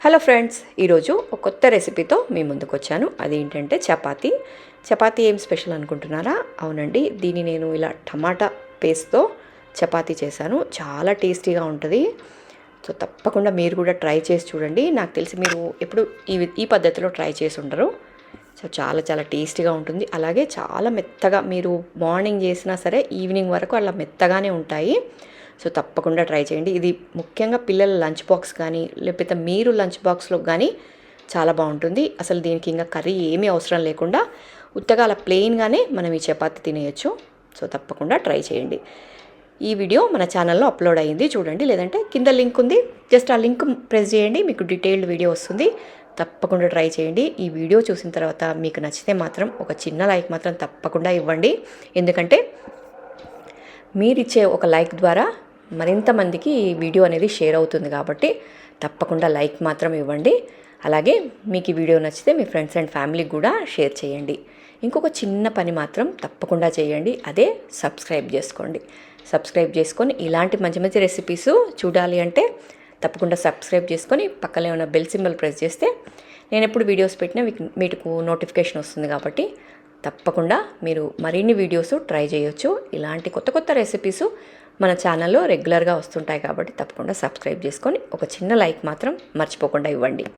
Hello friends, ఈరోజు ఒక కొత్త రెసిపీతో మీ ముందుకు వచ్చాను. అదేంటంటే చపాతీ ఏం స్పెషల్ అనుకుంటున్నారా? అవునండి, దీన్ని నేను ఇలా టమాటా పేస్ట్తో చపాతీ చేశాను. చాలా టేస్టీగా ఉంటుంది. సో తప్పకుండా మీరు కూడా ట్రై చేసి చూడండి. నాకు తెలిసి మీరు ఎప్పుడు ఈ పద్ధతిలో ట్రై చేసి ఉండరు. సో చాలా చాలా టేస్టీగా ఉంటుంది. అలాగే చాలా మెత్తగా, మీరు మార్నింగ్ చేసినా సరే ఈవినింగ్ వరకు అలా మెత్తగానే ఉంటాయి. సో తప్పకుండా ట్రై చేయండి. ఇది ముఖ్యంగా పిల్లల లంచ్ బాక్స్ కానీ, లేకపోతే మీరు లంచ్ బాక్స్లో కానీ చాలా బాగుంటుంది. అసలు దీనికి ఇంకా కర్రీ ఏమీ అవసరం లేకుండా ఉత్తగా అలా ప్లెయిన్గానే మనం ఈ చపాతీ తినేయచ్చు. సో తప్పకుండా ట్రై చేయండి. ఈ వీడియో మన ఛానల్లో అప్లోడ్ అయ్యింది, చూడండి. లేదంటే కింద లింక్ ఉంది, జస్ట్ ఆ లింక్ ప్రెస్ చేయండి, మీకు డీటెయిల్డ్ వీడియో వస్తుంది. తప్పకుండా ట్రై చేయండి. ఈ వీడియో చూసిన తర్వాత మీకు నచ్చితే మాత్రం ఒక చిన్న లైక్ మాత్రం తప్పకుండా ఇవ్వండి. ఎందుకంటే మీరిచ్చే ఒక లైక్ ద్వారా మరింత మందికి ఈ వీడియో అనేది షేర్ అవుతుంది కాబట్టి తప్పకుండా లైక్ మాత్రం ఇవ్వండి. అలాగే మీకు ఈ వీడియో నచ్చితే మీ ఫ్రెండ్స్ అండ్ ఫ్యామిలీకి కూడా షేర్ చేయండి. ఇంకొక చిన్న పని మాత్రం తప్పకుండా చేయండి, అదే సబ్స్క్రైబ్ చేసుకోండి. సబ్స్క్రైబ్ చేసుకొని ఇలాంటి మంచి మంచి రెసిపీస్ చూడాలి అంటే తప్పకుండా సబ్స్క్రైబ్ చేసుకొని పక్కనే ఉన్న బెల్ సింబల్ ప్రెస్ చేస్తే నేను ఎప్పుడు వీడియోస్ పెట్టినా మీకు నోటిఫికేషన్ వస్తుంది. కాబట్టి తప్పకుండా మీరు మరిన్ని వీడియోస్ ట్రై చేయొచ్చు. ఇలాంటి కొత్త కొత్త రెసిపీస్ మన ఛానల్లో రెగ్యులర్గా వస్తుంటాయి కాబట్టి తప్పకుండా సబ్స్క్రైబ్ చేసుకొని ఒక చిన్న లైక్ మాత్రం మర్చిపోకుండా ఇవ్వండి.